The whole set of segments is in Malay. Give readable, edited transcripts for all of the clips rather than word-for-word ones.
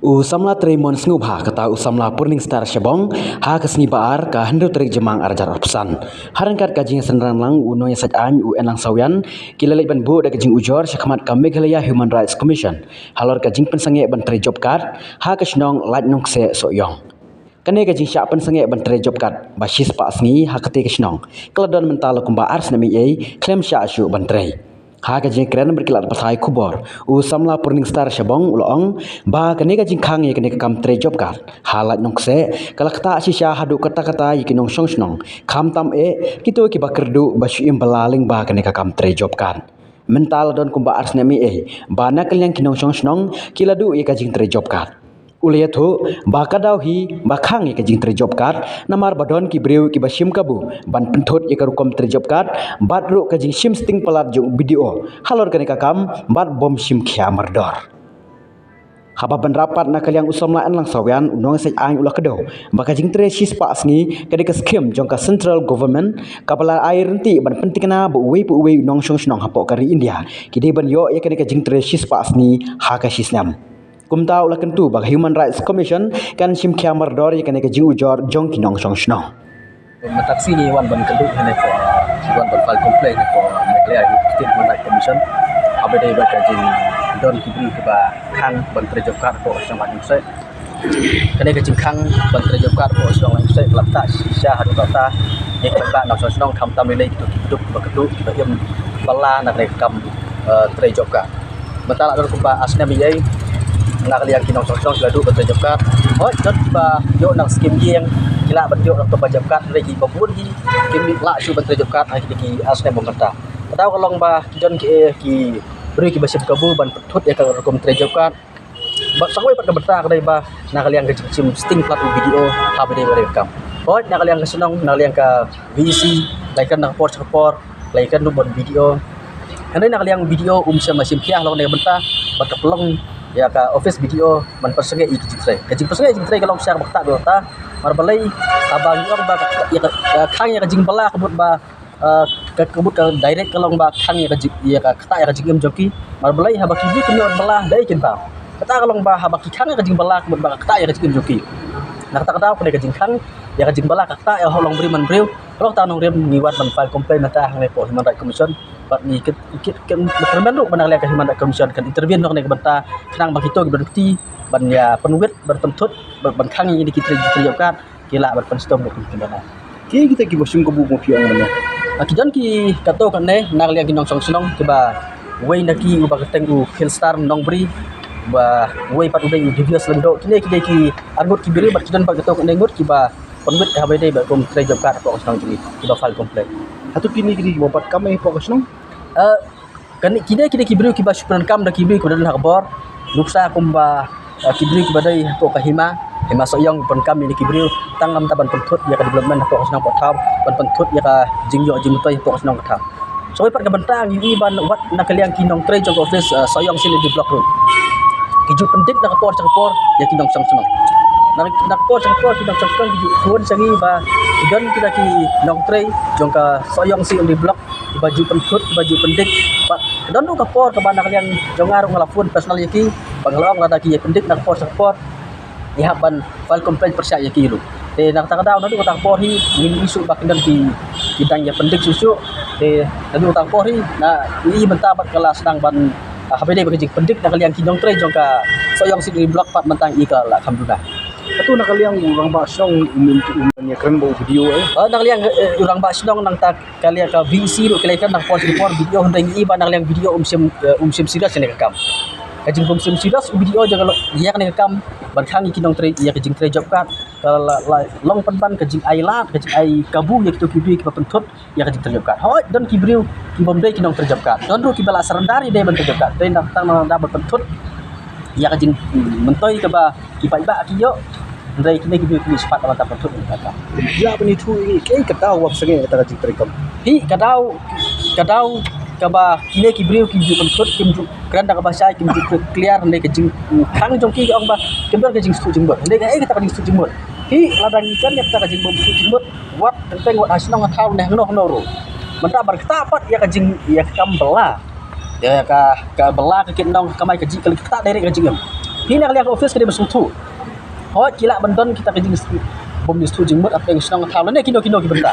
Usamla Tremon Snubha kata usamla Purning Star Shabong ha kesni baar ka hendu terik jemang arjar opsan harangkat kajing senran lang uno yang sajaan UN lang sawian kilalik ban bu da kajing ujor syakmat ka Meghalaya Human Rights Commission halor kajing pensange ban tre job card ha kasnong lait nong se soyong kane kajing syak pensange ban tre job card basis pa sngi ha kate kasnong keladon mental kumba ars nami ei klem syak syu ban tre ha kajing keren berkilat pasai kubor usamla Purning Star Shabong ulong ba kane kajing khang ye kane kam tre job card halat nong se kalakta sisya hadu kata-kata yikinong songsnong kham tam e kito ki bakerdu basyim balaling ba kane kam tre job card mental don kumba ars nami e bana kalian kinong songsnong kiladu ye kajing tre job card uliathu bakadau hi bakhang ye kajing tre job card namar badon ki breu ki basim kabu ban penthot ye karukom tre job card badru kajing sim sting palat jong video halor kane kakam bad bom sim khia mardor haba ban rapat na kaliang usamla an lang sawian unong sai ang ulah kedo bakajing tre sis pa asni kade ka skim jong ka central government kapala air renti ban pentikna bu we unong song snong hapo kari India kide ban yo ye kade kajing tre sis pa asni ha ka sisnam kumta ulah kentu bag Human Rights Commission kan sim khia mardor ye kane ka jiu jor jong kinong song snong mataksi ni wan ban kentu hene ko wan ban file complaint ko Meghalaya Human Rights Commission abade ba kajing don kibri ke ba khang ban tre job card ko sang ban se kane kajing khang ban tre job card ko sang ban se lapta sya hadu kata ye ba na song kham tam le hidup ba kedu ba yem bala na rekam tre job card betala don ko ba asna mi yai nak liang kinong song seladu ban tre job card hoi dot ba yo nak skim yang kila ban yo nak ban job card lagi babun hi kim la su ban tre job card hai ki asna bongkata tahu kalau ba don ki beri ki basim kabu ban petut ya kalau rekom tre job card ba sangwai pat beta kadai ba nak liang ke sim sting plat video ha bade bare kam hoi nak liang ke senong nak liang ka VC laikan nak report laikan nu bon video andai nak liang video sim masim kiah long ne benta bat pelong ya ka office video man persenge i kajing persenge jing tre kalau syar bakta dota mar balai abang yo ba ya khang ya kajing bala kebut ba kebut ka direct kalau ba khang ya kajing ya ka kata ya kajing joki mar balai ha baki kunyo bala dai kin ba kata kalau ba ha baki khang ya kajing bala kebut ba kata ya kajing joki nak kata ko kajing khang ya kajing bala kata ya holong beri man breu kalau ta nong rem ngiwat ban file complaint mata hang lepo Human Rights Commission pat ni ikit kan berkenan ru banang lek Human Rights Commission kan intervene nok nek benta kenang bakito berarti ban ya penuwit berpentut ban khang ini kita job card kila berpenstom dok kendana ki kita ki bosum kabu mo piang mana akidan ki kato kan ne nak liang kinong song sonong kiba way naki uba keteng u Hillstar nong bri ba way pat udai devious lendo kini ki argut ki biri bat kidan ba kato kan ngut kiba penwit habede ba kom tre job card ko sonong kini kiba file complaint atau kini mopat kami fokus nong kan kini kibri kiba supran kam da kibri ko dan hakbor luksa kumba kibri kiba dai ko kahima hema soyong pon kam ini kibri tangam taban pentut ya ka development ko senang potau pon pentut ya ka jingyo jimtoy ko senang potau so pat ka bentang ini ban wat nak liang kinong tre jong office soyong sini di blok road kiju pendik nak por ya kinong sang senang nak por kinong sang kiju kuon sangi ba dan kita ki nong tre jong ka soyong sini di blok baju pentut baju pendik pak dan ka por ka ban nak liang jong ngarung ngalafun personal yaki pangalawang lada ki pendik nak por ya ban file complaint persya ya kilo te nak tak daw nadu tak por hi min isu bak dan ki kitang ya pendik susu te nadu tak por hi na i bentabat kelas nang ban habede bagi pendik nak liang kinong tre jong ka soyong sini blok pat mentang i ka la alhamdulillah atau nak liang orang basong umumnya keren bau video nak liang orang basong nang tak kalian ka VC ru kalian nang post report video hendang i ban nak liang video sim serius ni rekam kajing sim serius video jangan ya kan rekam ban khang kinong tre ya kajing tre job card long pan kajing ai lat kajing ai kabu ya kitu kibri ki pentut ya kajing tre job card hoi don kibriu ki bombe kinong tre job card don ru ki bala sarandari de ban tre job card dan tang da pentut ya kajing mentoy ke ba ki ba ki yo ndai kini ki sepat mata pentut ni kata ya bani tu ini kai kata wap sange kata kajing tre kam hi kadau ka ba kini kibriu ki ju pentut kim ju kran da ka bahasa kim ju clear ndai kajing khang jong ki ong ba kembar kajing stu jing bot ndai ka kata kajing stu jing bot hi ladang ikan ya kata kajing bom stu jing bot wat tenteng wat asnong thau neh no ro menta bar kata pat ya kajing ya kam bela ya ka bela ke kinong kamai kajing kali kata derek kajing pina kalian office kena bersutu hot kila bandon kita kejing bom di setu jingmut apa yang senang tahu ni kino kita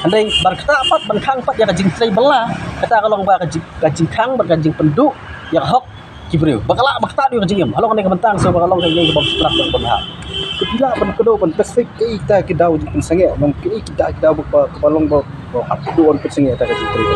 andai berkata apa bankang pat yang kejing tray belah kata kalau ba kejing kang berkejing penduk yang hok kibriu bakala bakta dia kejing kalau kena kebentang so kalau kena bom strap dan belah kepila ban kedo ban pesik kita kidau di pensange mungkin kita kidau kepalong ba hatu on pensange ta kejing tray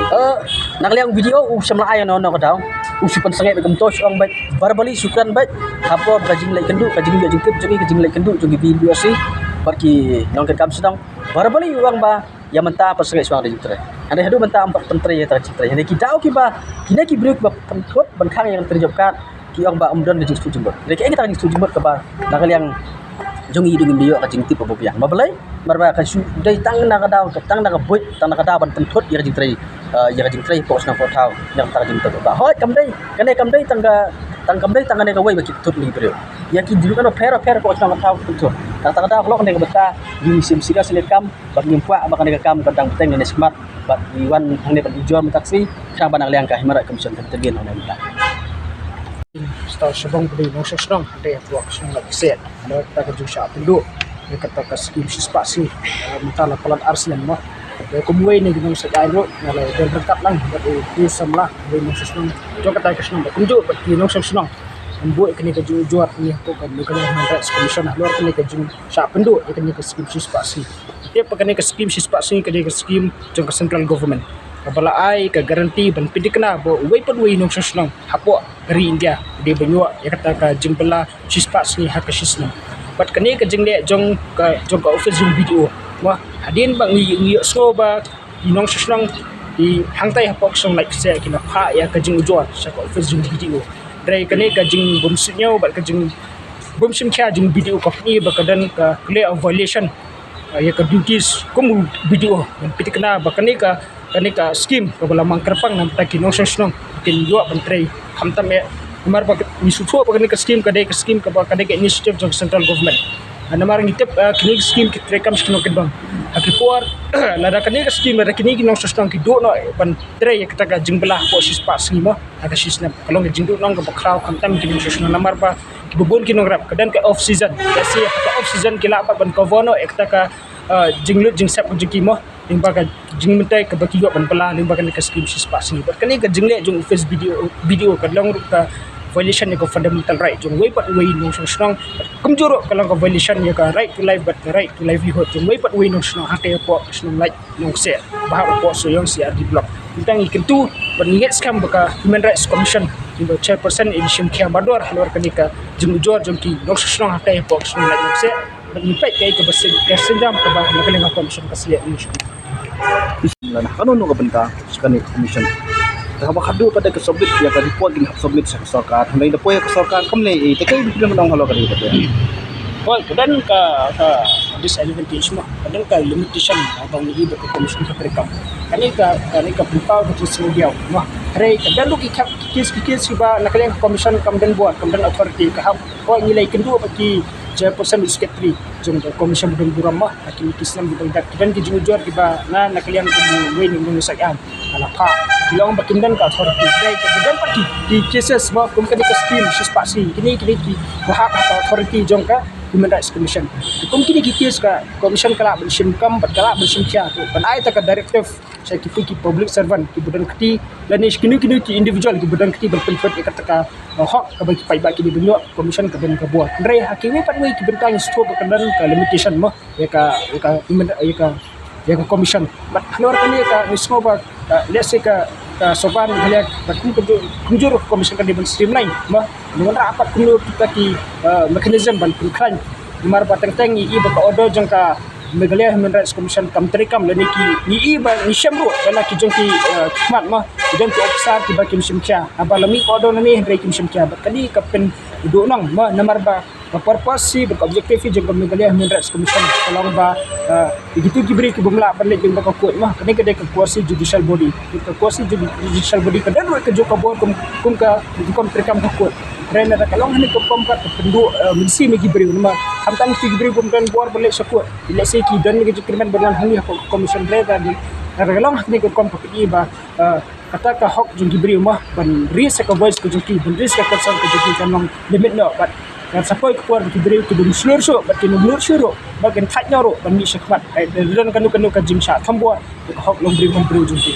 nak liang video semla ayo no kadau usipan sangat dengan tos orang baik barbali syukran baik apa kajing lai kendu kajing dia jengkep jadi kajing lai kendu jadi video sih pergi nongken kam sedang barbali orang ba yang mentah apa sangat suang register ada hadu mentah empat penteri ya tercitra yang kita oke ba kini ki break ba pentot bankang yang terjebak ki orang ba umdan di setuju jembut jadi kita setuju jembut ke ba nak yang jongi dengan dia kajing tip apa yang mabalai marba kan su dai tang na kadau tang na buat tang na kadau ban pentot ya kajing trai ya kajing trai pos na potau yang tar kajing tut ba hoi kam dai tangga ne ka wai ba ki tut ni bro ya ki dulu kan fair pos na potau tut tang kadau kalau ne ka beta di sim sira selekam bak nyempua bak ne ka kam kadang teng ne smart bak iwan hang ne ban jual taksi kang banang liang ka himara commission tergen ona kita Star Shabong beli nong sesrong ada yang buat semua lagi set ada kita kerja syak penduk mereka kata skim spasi minta laporan arsian mah ada kumui ni dengan sejak itu kalau dan berkat lang di semlah beli nong sesrong jauh kata kesnong kunjuk bagi nong sesrong membuat kini kerja jual ni tu kan mereka nak commission luar kini kerja syak penduk kini ke skim spasi dia pakai ke skim spasi kini ke skim jangka central government kapala ai ka garanti ban pidi kena bo wei pun wei nong sesnong hapo dari India dia benyuak ya kata ka jembela sispas ni hak sisna bat kene ka jengle jong ka office jong video wah hadin bang ngi so ba nong sesnong di hangtai hapo song like saya kina pha ya ka jeng ujo sa ka office jong video drai kene ka jeng bomsnya bat ka jeng bomsim kya jeng video ka ni ba kadan ka clear violation ya ka duties kum video dan pidi kena ba kene ka skim kabala mangkerpang nam taki nong sesnong kin yo pentrai hamtam ya mar ba ni sutu ba ka skim ka initiative jong central government ana mar ngitep kini skim ki trekam skino kedbang akipuar lada ka skim ada kini nong sesnong ki do no ban tre ya kata jingbelah po sispa skimo ada sisna kalau jingdu nong ka kraw hamtam ki nong sesnong namar ba ki bubun ki nong rap kadan ka off season kasi ka off season kila pa ban kovono ekta ka jinglut jingsap jingkimo limbaga jing mentai ke baki yo ban pala limbaga ne ka skim sispa sini bat kani ka jingle jong face video ka long ka violation ko fundamental right jong way pat way no strong kumjuro kalang ka violation ya ka right to life but right to livelihood jong way pat way no strong hate po strong like no se bahar po so yung CRD block tentang ikentu peningit scam baka human rights commission indo chairperson edition kia bador halor kani ka jing ujor jong ki no strong hate po strong like no se impact kay ka basin kesendam ka ba nagaling commission kasliya ni Bismillah nah kanun ka benta sekali commission Kahwa kadu pada kesobit ya ka report ging submit sa sarkar hulay na po ya sarkar kamle tekay bigla man halo kadi ta well kadan ka disadvantage mo kadan ka limitation abang ni iba ka commission sa prekam kani ka pripaw ka sinugyaw no re kadan lu ki kis ba nakaling commission kamdan buat kamdan authority ka ko nilai kendu pati chairperson secretary jong commission budang burama akin kisam budang dak dan ki jujur ki ba na nakalian ko way ni mo sayan ala pa kilong bakindan ka authority dai ka dan pati di cases mo kum kani ka scheme sispasi kini ki bahak ka authority jong ka human rights commission kum kini ki case ka commission kala bersim kam kala bersim kya to pan ai ta ka directive sa ki public servant ki budang kiti dan kini ki individual ki budang kiti berpendapat ka ta ka hak ka bagi pai baki di benyo commission ka ben ka buat ndre hakimi pat way ki bentang stop ka dan ka limitation mo ya ka commission but halor kani ka mismo ba let's say ka soban haliak bakum kunjur commission ka di ben streamline mo dengan rapat kulo kita ki mechanism ban crime mar batang i ba ka odo jang ka Meghalaya Human Rights Commission kam terikam lani ki ni iba ni syamru dala ki jong ki khmat ma jong ki officer ki ba kim simcha aba lami odo nani hendrai kim simcha kali kapen du nang ma namar ba purpose si objektif jong Meghalaya Human Rights Commission kalau ba begitu diberi ki bumla balik jong ba kuat ma kani ka de kuasi judicial body ka kuasi judicial body ka dan ka jong ka board kum ka terikam ka kuat Rena da kalong hani ko pompat pendu misi megi beri nama hamtam ti beri pemdan buar balik sakut bila se ki dan megi krimen berlan hani ko commission reda di kalong hani ko kompak iba kata ka hok jung beri rumah ban risk ka voice ko jung ban risk ka concern ko jung kanong limit no but dan sapoi keluar kibri kibri seluruh so batin blur syuro bagian tajnya ro ban mi syakmat dan kanu kanu ka jim sha thambua ko hok long bri man bru jumpi